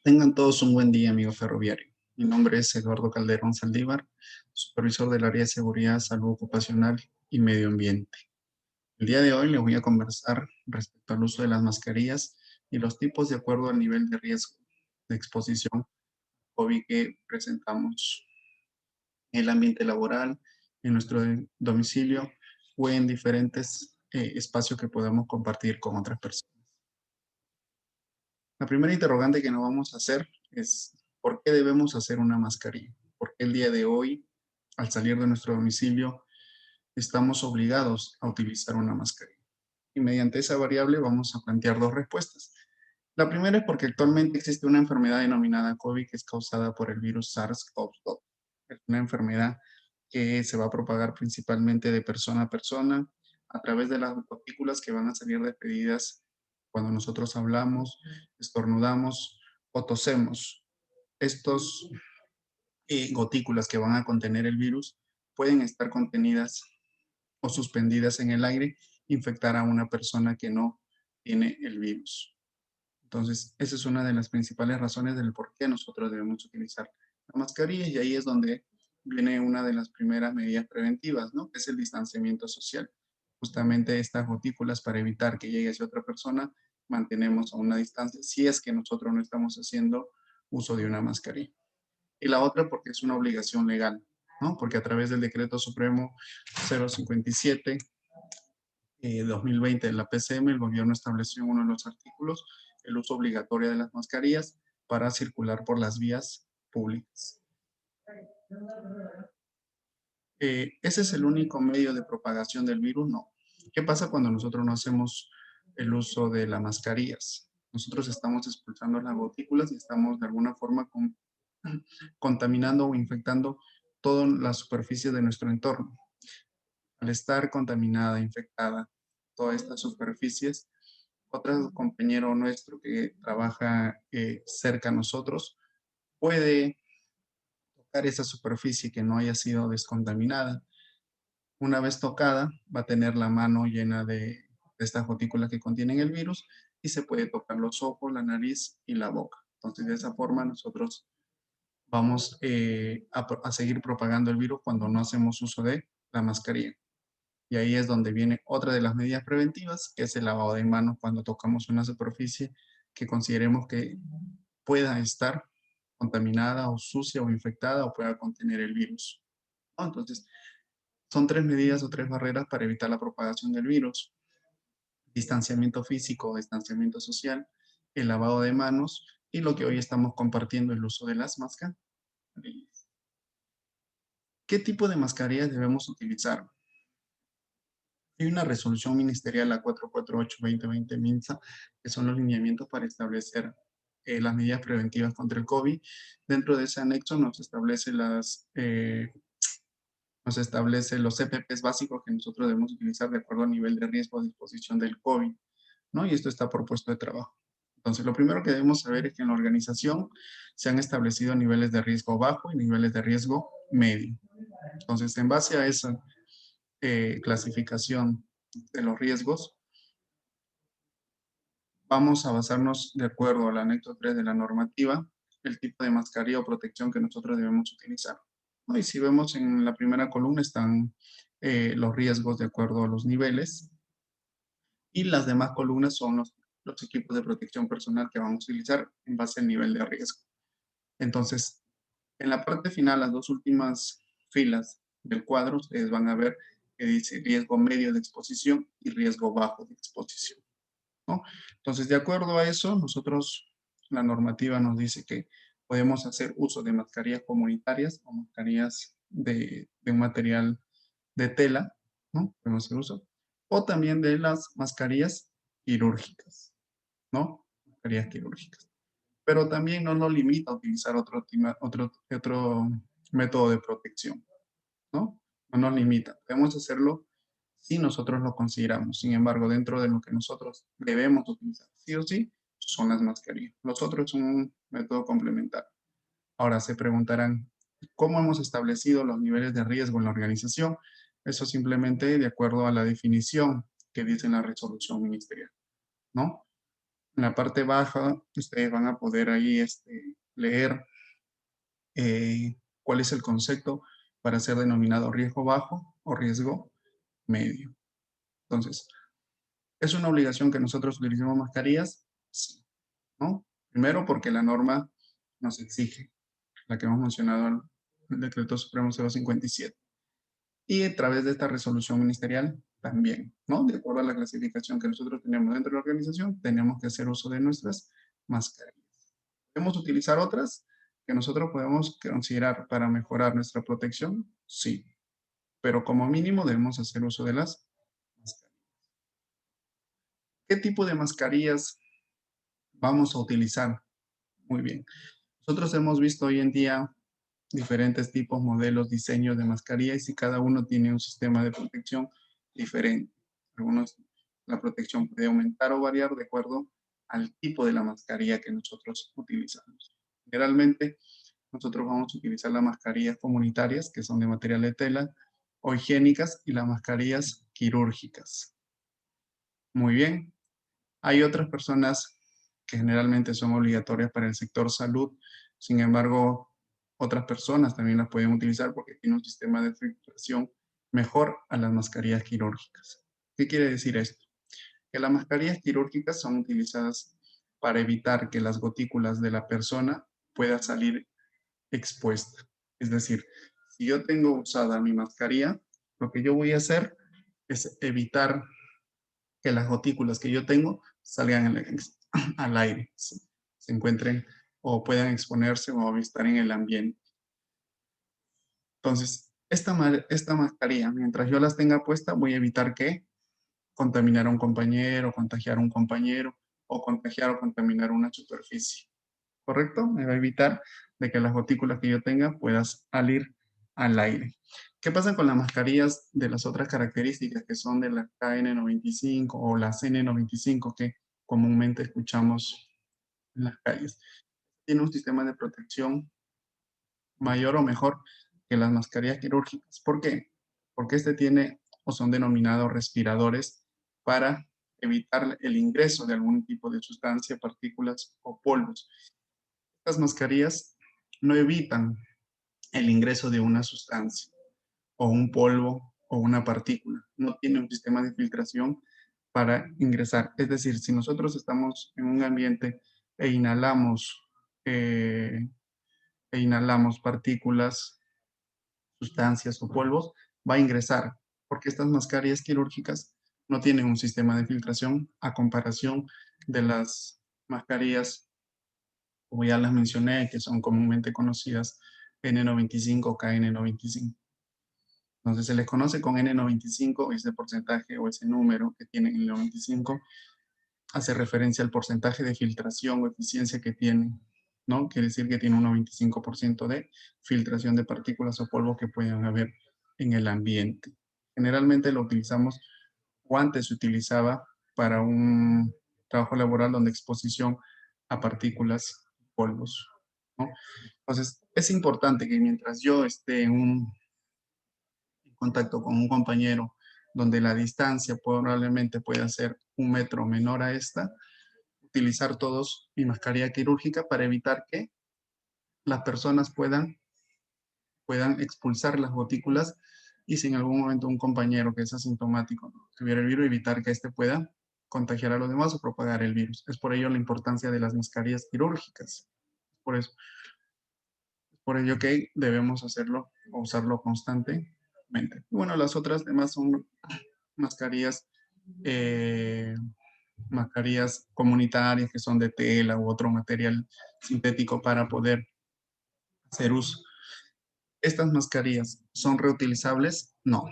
Tengan todos un buen día, amigo ferroviario. Mi nombre es Eduardo Calderón Saldívar, supervisor del área de seguridad, salud ocupacional y medio ambiente. El día de hoy les voy a conversar respecto al uso de las mascarillas y los tipos de acuerdo al nivel de riesgo de exposición COVID que presentamos en el ambiente laboral, en nuestro domicilio o en diferentes espacios que podamos compartir con otras personas. La primera interrogante que nos vamos a hacer es, ¿por qué debemos hacer una mascarilla? ¿Por qué el día de hoy, al salir de nuestro domicilio, estamos obligados a utilizar una mascarilla? Y mediante esa variable vamos a plantear dos respuestas. La primera es porque actualmente existe una enfermedad denominada COVID que es causada por el virus SARS-CoV-2. Es una enfermedad que se va a propagar principalmente de persona a persona a través de las gotículas que van a salir despedidas cuando nosotros hablamos, estornudamos o tosemos. Estos gotículas que van a contener el virus pueden estar contenidas o suspendidas en el aire, infectar a una persona que no tiene el virus. Entonces, esa es una de las principales razones del por qué nosotros debemos utilizar la mascarilla y ahí es donde viene una de las primeras medidas preventivas, ¿no? Que es el distanciamiento social. Justamente estas gotículas para evitar que llegue hacia otra persona, mantenemos a una distancia si es que nosotros no estamos haciendo uso de una mascarilla. Y la otra porque es una obligación legal, ¿no? Porque a través del Decreto Supremo 057 2020 de la PCM, el gobierno estableció en uno de los artículos el uso obligatorio de las mascarillas para circular por las vías públicas. ¿Ese es el único medio de propagación del virus? No. ¿Qué pasa cuando nosotros no hacemos el uso de las mascarillas? Nosotros estamos expulsando las gotículas y estamos de alguna forma contaminando o infectando toda la superficie de nuestro entorno. Al estar contaminada, infectada, todas estas superficies, otro compañero nuestro que trabaja cerca a nosotros puede tocar esa superficie que no haya sido descontaminada. Una vez tocada, va a tener la mano llena de estas gotículas que contienen el virus y se puede tocar los ojos, la nariz y la boca. Entonces, de esa forma nosotros vamos a seguir propagando el virus cuando no hacemos uso de la mascarilla. Y ahí es donde viene otra de las medidas preventivas, que es el lavado de manos cuando tocamos una superficie que consideremos que pueda estar contaminada o sucia o infectada o pueda contener el virus, ¿no? Entonces, son tres medidas o tres barreras para evitar la propagación del virus. Distanciamiento físico, distanciamiento social, el lavado de manos y lo que hoy estamos compartiendo, el uso de las mascarillas. ¿Qué tipo de mascarillas debemos utilizar? Hay una resolución ministerial, la 448-2020 MINSA, que son los lineamientos para establecer las medidas preventivas contra el COVID. Dentro de ese anexo nos establece los CPPs básicos que nosotros debemos utilizar de acuerdo al nivel de riesgo de exposición del COVID, ¿no? Y esto está por puesto de trabajo. Entonces, lo primero que debemos saber es que en la organización se han establecido niveles de riesgo bajo y niveles de riesgo medio. Entonces, en base a esa clasificación de los riesgos, vamos a basarnos de acuerdo al anexo 3 de la normativa, el tipo de mascarilla o protección que nosotros debemos utilizar, ¿no? Y si vemos en la primera columna están los riesgos de acuerdo a los niveles y las demás columnas son los equipos de protección personal que vamos a utilizar en base al nivel de riesgo. Entonces, en la parte final, las dos últimas filas del cuadro, ustedes van a ver que dice riesgo medio de exposición y riesgo bajo de exposición, ¿no? Entonces, de acuerdo a eso, nosotros, la normativa nos dice que podemos hacer uso de mascarillas comunitarias o mascarillas de un material de tela, ¿no? Podemos hacer uso. O también de las mascarillas quirúrgicas, ¿no? Mascarillas quirúrgicas. Pero también no nos limita a utilizar otro método de protección, ¿no? No nos limita. Podemos hacerlo si nosotros lo consideramos. Sin embargo, dentro de lo que nosotros debemos utilizar, sí o sí, son las mascarillas. Los otros son un método complementario. Ahora se preguntarán, ¿cómo hemos establecido los niveles de riesgo en la organización? Eso simplemente de acuerdo a la definición que dice en la resolución ministerial, ¿no? En la parte baja, ustedes van a poder ahí leer cuál es el concepto para ser denominado riesgo bajo o riesgo medio. Entonces, ¿es una obligación que nosotros utilicemos mascarillas? Sí, ¿no? Primero porque la norma nos exige, la que hemos mencionado en el Decreto Supremo 057. Y a través de esta resolución ministerial también, ¿no? De acuerdo a la clasificación que nosotros tenemos dentro de la organización, tenemos que hacer uso de nuestras mascarillas. ¿Podemos utilizar otras que nosotros podemos considerar para mejorar nuestra protección? Sí, pero como mínimo debemos hacer uso de las mascarillas. ¿Qué tipo de mascarillas vamos a utilizar? Muy bien. Nosotros hemos visto hoy en día diferentes tipos, modelos, diseños de mascarillas y cada uno tiene un sistema de protección diferente. Algunos, la protección puede aumentar o variar de acuerdo al tipo de la mascarilla que nosotros utilizamos. Generalmente, nosotros vamos a utilizar las mascarillas comunitarias, que son de material de tela, o higiénicas, y las mascarillas quirúrgicas. Muy bien. Hay otras personas que generalmente son obligatorias para el sector salud, sin embargo, otras personas también las pueden utilizar porque tienen un sistema de filtración mejor a las mascarillas quirúrgicas. ¿Qué quiere decir esto? Que las mascarillas quirúrgicas son utilizadas para evitar que las gotículas de la persona puedan salir expuestas. Es decir, si yo tengo usada mi mascarilla, lo que yo voy a hacer es evitar que las gotículas que yo tengo salgan al aire, se encuentren o puedan exponerse o estar en el ambiente. Entonces, esta mascarilla, mientras yo las tenga puesta, voy a evitar que contaminar a un compañero, contagiar a un compañero o contagiar o contaminar una superficie. ¿Correcto? Me va a evitar de que las gotículas que yo tenga puedan salir al aire. ¿Qué pasa con las mascarillas de las otras características que son de la KN95 o las N95 que comúnmente escuchamos en las calles? Tiene un sistema de protección mayor o mejor que las mascarillas quirúrgicas. ¿Por qué? Porque este tiene o son denominados respiradores para evitar el ingreso de algún tipo de sustancia, partículas o polvos. Estas mascarillas no evitan el ingreso de una sustancia o un polvo o una partícula. No tiene un sistema de filtración para ingresar. Es decir, si nosotros estamos en un ambiente e inhalamos, eh, partículas, sustancias o polvos, va a ingresar, porque estas mascarillas quirúrgicas no tienen un sistema de filtración a comparación de las mascarillas, como ya las mencioné, que son comúnmente conocidas N95 o KN95. Entonces se les conoce con N95, ese porcentaje o ese número que tienen el 95 hace referencia al porcentaje de filtración o eficiencia que tiene, ¿no? Quiere decir que tiene un 95% de filtración de partículas o polvo que puedan haber en el ambiente. Generalmente lo utilizamos o antes se utilizaba para un trabajo laboral donde exposición a partículas, polvos, ¿no? Entonces, es importante que mientras yo esté en contacto con un compañero donde la distancia probablemente pueda ser 1 metro menor a esta, utilizar todos mi mascarilla quirúrgica para evitar que las personas puedan expulsar las gotículas y si en algún momento un compañero que es asintomático tuviera el virus, evitar que éste pueda contagiar a los demás o propagar el virus. Es por ello la importancia de las mascarillas quirúrgicas. Por eso, por ello que debemos hacerlo o usarlo constantemente. Y bueno, las otras demás son mascarillas, eh, mascarillas comunitarias que son de tela u otro material sintético para poder hacer uso. ¿Estas mascarillas son reutilizables? No,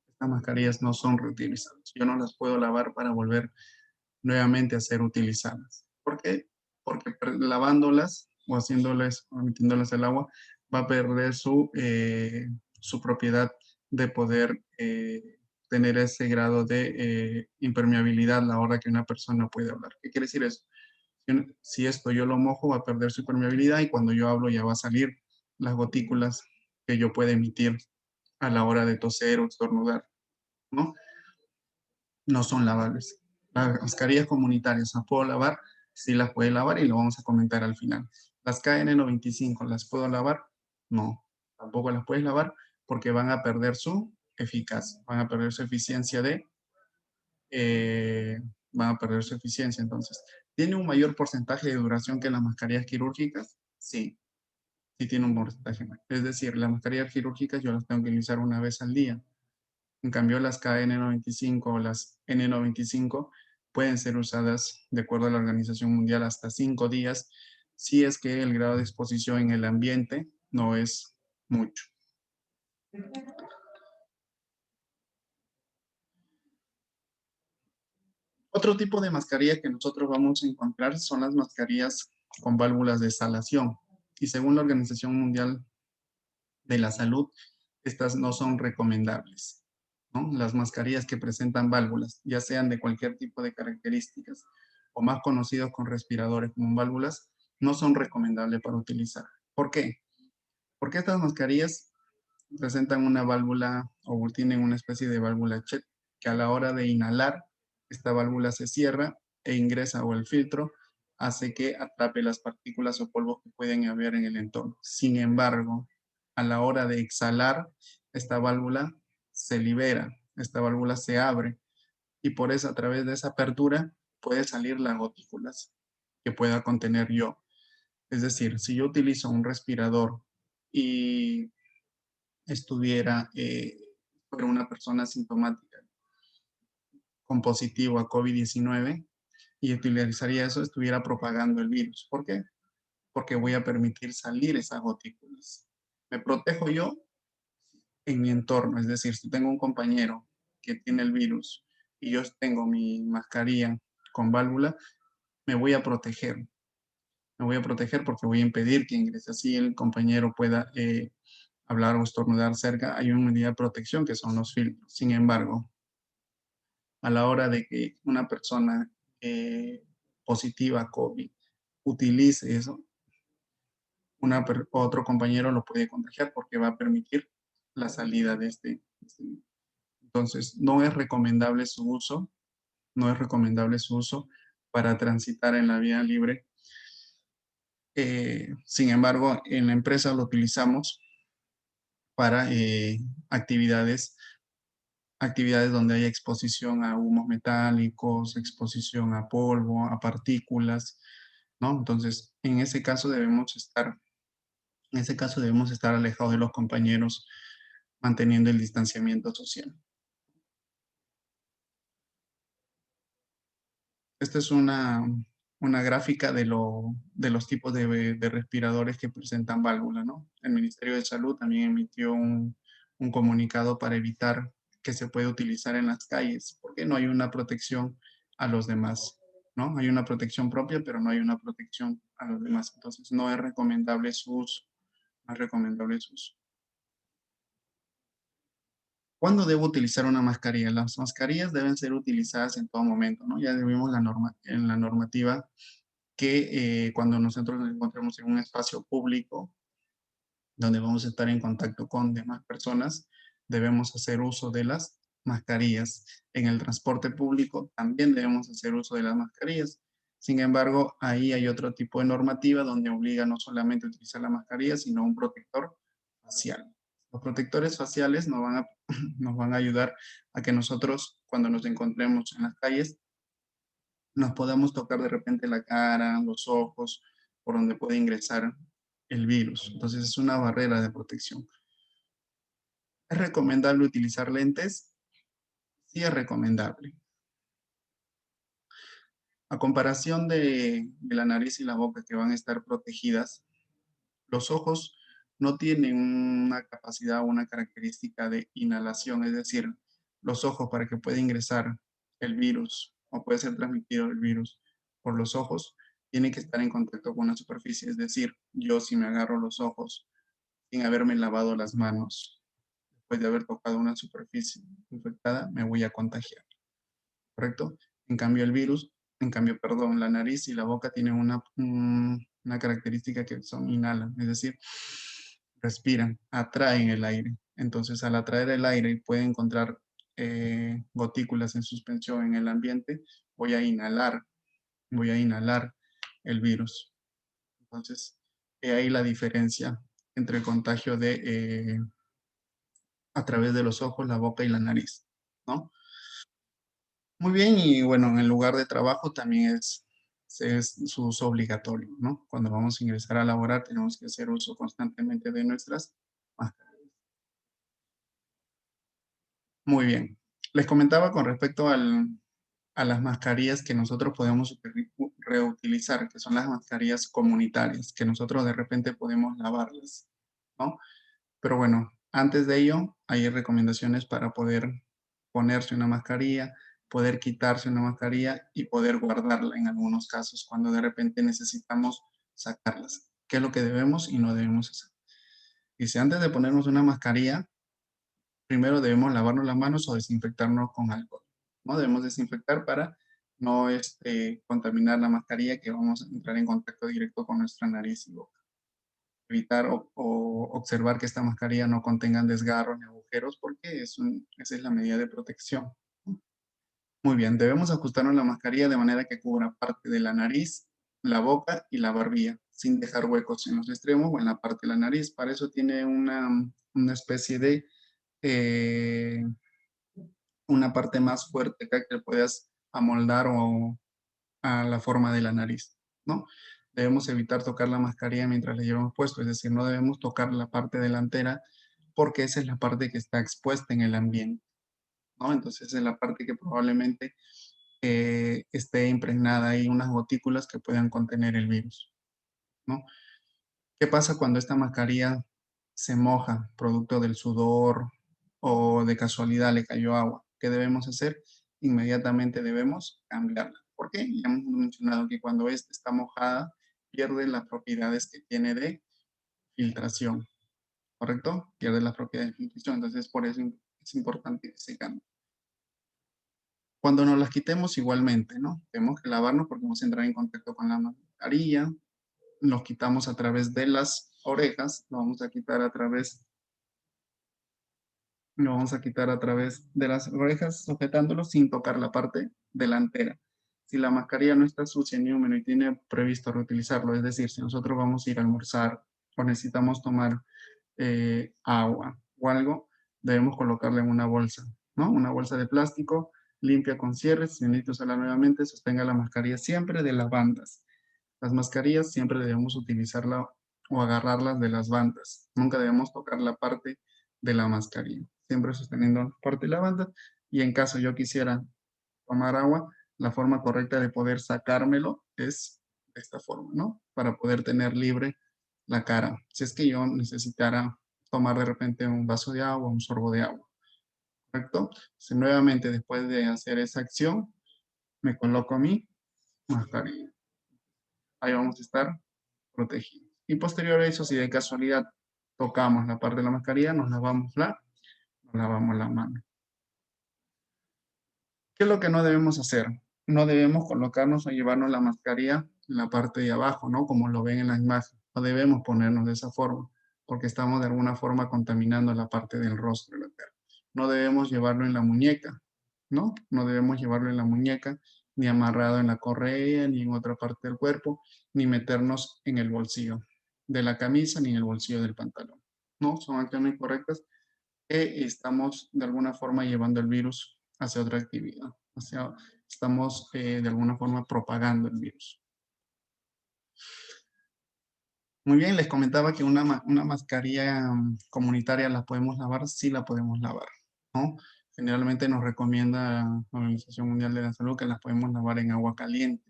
estas mascarillas no son reutilizables. Yo no las puedo lavar para volver nuevamente a ser utilizadas. ¿Por qué? Porque lavándolas o haciéndolas o metiéndolas al agua va a perder su propiedad de poder tener ese grado de impermeabilidad a la hora que una persona puede hablar. ¿Qué quiere decir eso? Si esto yo lo mojo, va a perder su permeabilidad y cuando yo hablo ya va a salir las gotículas que yo pueda emitir a la hora de toser o estornudar, ¿no? No son lavables. Las mascarillas comunitarias, ¿las puedo lavar? Sí, las puede lavar y lo vamos a comentar al final. Las KN95, ¿las puedo lavar? No, tampoco las puedes lavar porque van a perder su eficacia, van a perder su eficiencia eh, van a perder su eficiencia. Entonces, ¿tiene un mayor porcentaje de duración que las mascarillas quirúrgicas? Sí, sí tiene un porcentaje mayor. Es decir, las mascarillas quirúrgicas yo las tengo que utilizar una vez al día. En cambio, las KN95 o las N95 pueden ser usadas, de acuerdo a la Organización Mundial, hasta 5 días, si es que el grado de exposición en el ambiente no es mucho. Otro tipo de mascarilla que nosotros vamos a encontrar son las mascarillas con válvulas de exhalación. Y según la Organización Mundial de la Salud, estas no son recomendables, ¿no? Las mascarillas que presentan válvulas, ya sean de cualquier tipo de características o más conocidos con respiradores como válvulas, no son recomendables para utilizar. ¿Por qué? Porque estas mascarillas presentan una válvula o tienen una especie de válvula Chet que a la hora de inhalar, esta válvula se cierra e ingresa o el filtro hace que atrape las partículas o polvos que pueden haber en el entorno. Sin embargo, a la hora de exhalar, esta válvula se libera, esta válvula se abre y por eso a través de esa apertura puede salir las gotículas que pueda contener yo. Es decir, si yo utilizo un respirador y estuviera, fuera una persona asintomática con positivo a COVID-19 y utilizaría eso, estuviera propagando el virus. ¿Por qué? Porque voy a permitir salir esas gotículas. Me protejo yo en mi entorno, es decir, si tengo un compañero que tiene el virus y yo tengo mi mascarilla con válvula, me voy a proteger. Me voy a proteger porque voy a impedir que ingrese así el compañero pueda hablar o estornudar cerca. Hay una medida de protección que son los filtros. Sin embargo, a la hora de que una persona positiva a COVID utilice eso, otro compañero lo puede contagiar porque va a permitir la salida de este. Entonces, no es recomendable su uso, no es recomendable su uso para transitar en la vía libre. Sin embargo, en la empresa lo utilizamos para actividades donde hay exposición a humos metálicos, exposición a polvo, a partículas, ¿no? Entonces, en ese caso debemos estar alejados de los compañeros, manteniendo el distanciamiento social. Esta es una gráfica de los tipos de respiradores que presentan válvula, ¿no? El Ministerio de Salud también emitió un comunicado para evitar que se pueda utilizar en las calles, porque no hay una protección a los demás, ¿no? Hay una protección propia, pero no hay una protección a los demás. Entonces, no es recomendable su uso, no es recomendable su uso. ¿Cuándo debo utilizar una mascarilla? Las mascarillas deben ser utilizadas en todo momento, ¿no? Ya vimos en la normativa que cuando nosotros nos encontremos en un espacio público donde vamos a estar en contacto con demás personas, debemos hacer uso de las mascarillas. En el transporte público también debemos hacer uso de las mascarillas. Sin embargo, ahí hay otro tipo de normativa donde obliga no solamente a utilizar la mascarilla, sino un protector facial. Los protectores faciales nos van a ayudar a que nosotros, cuando nos encontremos en las calles, nos podamos tocar de repente la cara, los ojos, por donde puede ingresar el virus. Entonces es una barrera de protección. ¿Es recomendable utilizar lentes? Sí es recomendable. A comparación de la nariz y la boca que van a estar protegidas, los ojos no tienen una capacidad o una característica de inhalación, es decir, los ojos para que pueda ingresar el virus o puede ser transmitido el virus por los ojos, tiene que estar en contacto con una superficie, es decir, yo si me agarro los ojos sin haberme lavado las manos, después de haber tocado una superficie infectada, me voy a contagiar, ¿correcto? En cambio, perdón, la nariz y la boca tienen una característica que son inhalan, es decir, respiran, atraen el aire. Entonces, al atraer el aire y puede encontrar gotículas en suspensión en el ambiente, voy a inhalar el virus. Entonces, he ahí la diferencia entre el contagio a través de los ojos, la boca y la nariz, ¿no? Muy bien, y bueno, en el lugar de trabajo también es su uso obligatorio, ¿no? Cuando vamos a ingresar a laborar, tenemos que hacer uso constantemente de nuestras máscaras. Muy bien. Les comentaba con respecto a las mascarillas que nosotros podemos reutilizar, que son las mascarillas comunitarias, que nosotros de repente podemos lavarlas, ¿no? Pero bueno, antes de ello, hay recomendaciones para poder ponerse una mascarilla, poder quitarse una mascarilla y poder guardarla en algunos casos cuando de repente necesitamos sacarlas. ¿Qué es lo que debemos y no debemos hacer? Dice, antes de ponernos una mascarilla, primero debemos lavarnos las manos o desinfectarnos con alcohol, ¿no? Debemos desinfectar para no contaminar la mascarilla que vamos a entrar en contacto directo con nuestra nariz y boca. Evitar o observar que esta mascarilla no contengan desgarros ni agujeros porque esa es la medida de protección. Muy bien, debemos ajustarnos la mascarilla de manera que cubra parte de la nariz, la boca y la barbilla, sin dejar huecos en los extremos o en la parte de la nariz. Para eso tiene una especie de eh, una parte más fuerte acá que puedas amoldar o a la forma de la nariz, ¿no? Debemos evitar tocar la mascarilla mientras la llevamos puesto, es decir, no debemos tocar la parte delantera porque esa es la parte que está expuesta en el ambiente, ¿no? Entonces esa es la parte que probablemente esté impregnada ahí unas gotículas que puedan contener el virus, ¿no? ¿Qué pasa cuando esta mascarilla se moja producto del sudor o de casualidad le cayó agua? ¿Qué debemos hacer? Inmediatamente debemos cambiarla. ¿Por qué? Ya hemos mencionado que cuando esta está mojada, pierde las propiedades que tiene de filtración, ¿correcto? Pierde las propiedades de filtración, entonces por eso es importante que se cambie. Cuando nos las quitemos igualmente, ¿no? Tenemos que lavarnos porque vamos a entrar en contacto con la mascarilla, nos quitamos a través de las orejas, lo vamos a quitar a través, lo vamos a quitar a través de las orejas, sujetándolo sin tocar la parte delantera. Si la mascarilla no está sucia ni húmeda y tiene previsto reutilizarlo, es decir, si nosotros vamos a ir a almorzar o necesitamos tomar agua o algo, debemos colocarla en una bolsa, ¿no? Una bolsa de plástico limpia con cierres, si necesito usarla nuevamente, sostenga la mascarilla siempre de las bandas. Las mascarillas siempre debemos utilizarla o agarrarlas de las bandas. Nunca debemos tocar la parte de la mascarilla. Siempre sosteniendo la parte de la banda. Y en caso yo quisiera tomar agua, la forma correcta de poder sacármelo es de esta forma, ¿no? Para poder tener libre la cara. Si es que yo necesitara tomar de repente un vaso de agua, un sorbo de agua, ¿correcto? Si nuevamente después de hacer esa acción, me coloco mi mascarilla. Ahí vamos a estar protegidos. Y posterior a eso, si de casualidad tocamos la parte de la mascarilla, nos lavamos la mano. ¿Qué es lo que no debemos hacer? No debemos colocarnos o llevarnos la mascarilla en la parte de abajo, ¿no? Como lo ven en la imagen. No debemos ponernos de esa forma, porque estamos de alguna forma contaminando la parte del rostro de la cara. No debemos llevarlo en la muñeca, ¿no? No debemos llevarlo en la muñeca, ni amarrado en la correa, ni en otra parte del cuerpo, ni meternos en el bolsillo de la camisa, ni en el bolsillo del pantalón. ¿No? Son acciones correctas que estamos de alguna forma llevando el virus hacia otra actividad. Estamos de alguna forma propagando el virus. Muy bien, les comentaba que una mascarilla comunitaria la podemos lavar, sí la podemos lavar, ¿no? Generalmente nos recomienda la Organización Mundial de la Salud que las podemos lavar en agua caliente.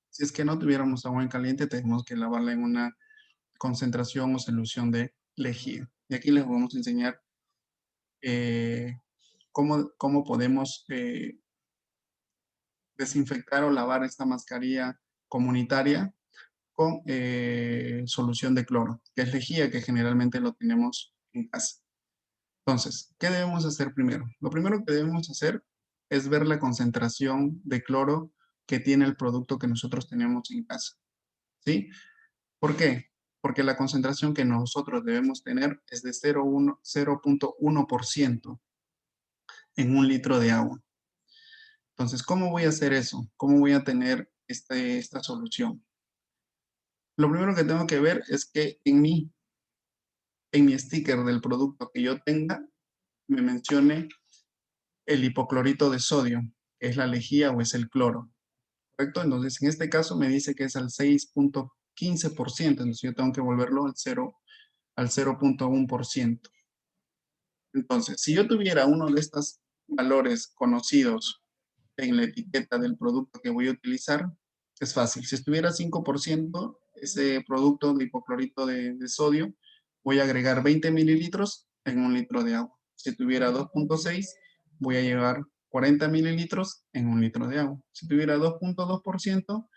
Si es que no tuviéramos agua en caliente, tenemos que lavarla en una concentración o solución de lejía. Y aquí les vamos a enseñar eh, cómo podemos desinfectar o lavar esta mascarilla comunitaria con solución de cloro, que es lejía, que generalmente lo tenemos en casa. Entonces, ¿qué debemos hacer primero? Lo primero que debemos hacer es ver la concentración de cloro que tiene el producto que nosotros tenemos en casa, ¿sí? ¿Por qué? Porque la concentración que nosotros debemos tener es de 0.1% en un litro de agua. Entonces, ¿cómo voy a hacer eso? ¿Cómo voy a tener esta solución? Lo primero que tengo que ver es que en mi sticker del producto que yo tenga, me mencione el hipoclorito de sodio, que es la lejía o es el cloro, ¿correcto? Entonces, en este caso me dice que es al 6,15%, entonces yo tengo que volverlo al 0,1%. Entonces, si yo tuviera uno de estos valores conocidos en la etiqueta del producto que voy a utilizar, es fácil. Si estuviera 5%, ese producto de hipoclorito de sodio, voy a agregar 20 mililitros en un litro de agua. Si tuviera 2,6, voy a llevar 40 mililitros en un litro de agua. Si tuviera 2,2%,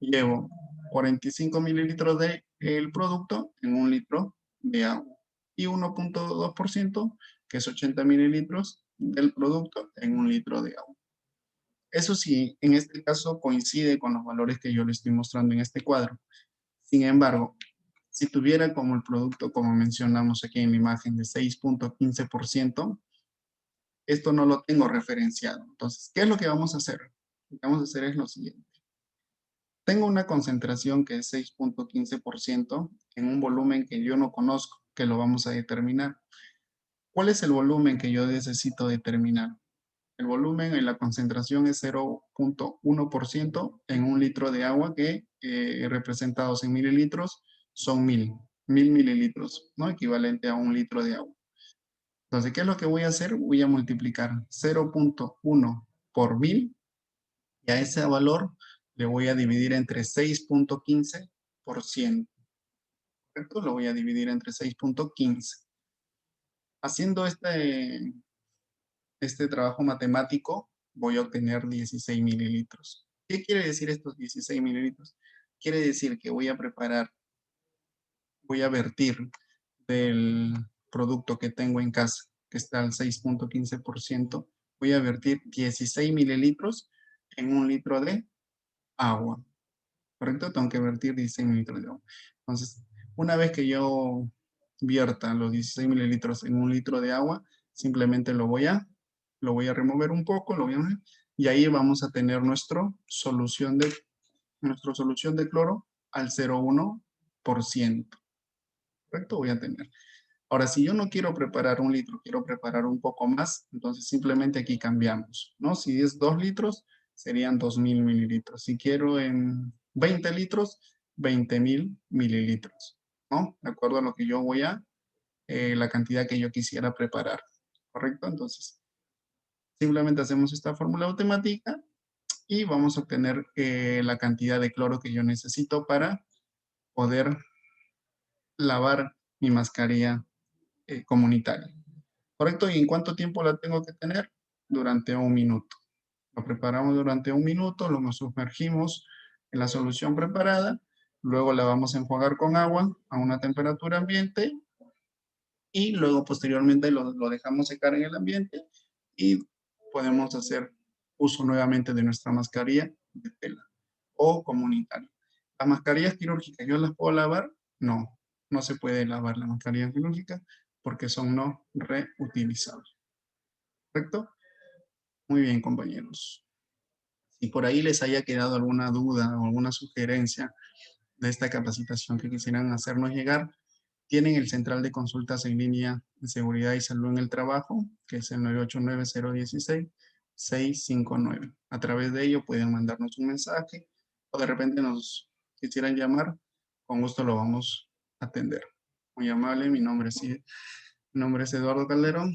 llevo 45 mililitros del producto en un litro de agua. Y 1,2%, que es 80 mililitros del producto en un litro de agua. Eso sí, en este caso coincide con los valores que yo le estoy mostrando en este cuadro. Sin embargo, si tuviera como el producto, como mencionamos aquí en la imagen, de 6,15%, esto no lo tengo referenciado. Entonces, ¿qué es lo que vamos a hacer? Lo que vamos a hacer es lo siguiente. Tengo una concentración que es 6,15% en un volumen que yo no conozco, que lo vamos a determinar. ¿Cuál es el volumen que yo necesito determinar? El volumen en la concentración es 0,1% en un litro de agua que representados en mililitros son 1000 mililitros, ¿no? Equivalente a un litro de agua. Entonces, ¿qué es lo que voy a hacer? Voy a multiplicar 0,1 por 1000 y a ese valor le voy a dividir entre 6,15%. ¿Correcto? Lo voy a dividir entre 6,15. Haciendo este trabajo matemático, voy a obtener 16 mililitros. ¿Qué quiere decir estos 16 mililitros? Quiere decir que voy a vertir del producto que tengo en casa, que está al 6,15%, voy a vertir 16 mililitros en un litro de agua. ¿Correcto? Tengo que vertir 16 mililitros de agua. Entonces, una vez que yo vierta los 16 mililitros en un litro de agua, simplemente lo voy a remover un poco, y ahí vamos a tener nuestra solución de cloro al 0,1%. ¿Correcto? Voy a tener. Ahora, si yo no quiero preparar un litro, quiero preparar un poco más, entonces simplemente aquí cambiamos, ¿no? Si es 2 litros, serían 2000 mililitros. Si quiero en 20 litros, 20,000 mililitros, ¿no? De acuerdo a lo que yo la cantidad que yo quisiera preparar, ¿correcto? Entonces, simplemente hacemos esta fórmula automática y vamos a obtener la cantidad de cloro que yo necesito para poder lavar mi mascarilla comunitaria. ¿Correcto? ¿Y en cuánto tiempo la tengo que tener? Durante 1 minuto. Lo preparamos durante 1 minuto, lo sumergimos en la solución preparada, luego la vamos a enjuagar con agua a una temperatura ambiente y luego posteriormente lo dejamos secar en el ambiente y podemos hacer uso nuevamente de nuestra mascarilla de tela o comunitaria. Las mascarillas quirúrgicas, ¿yo las puedo lavar? No, no se puede lavar la mascarilla quirúrgica porque son no reutilizables. ¿Correcto? Muy bien, compañeros. Si por ahí les haya quedado alguna duda o alguna sugerencia de esta capacitación que quisieran hacernos llegar, tienen el central de consultas en línea de seguridad y salud en el trabajo, que es el 989-016-659. A través de ello pueden mandarnos un mensaje o de repente nos quisieran llamar, con gusto lo vamos a atender. Muy amable, mi nombre es Eduardo Calderón.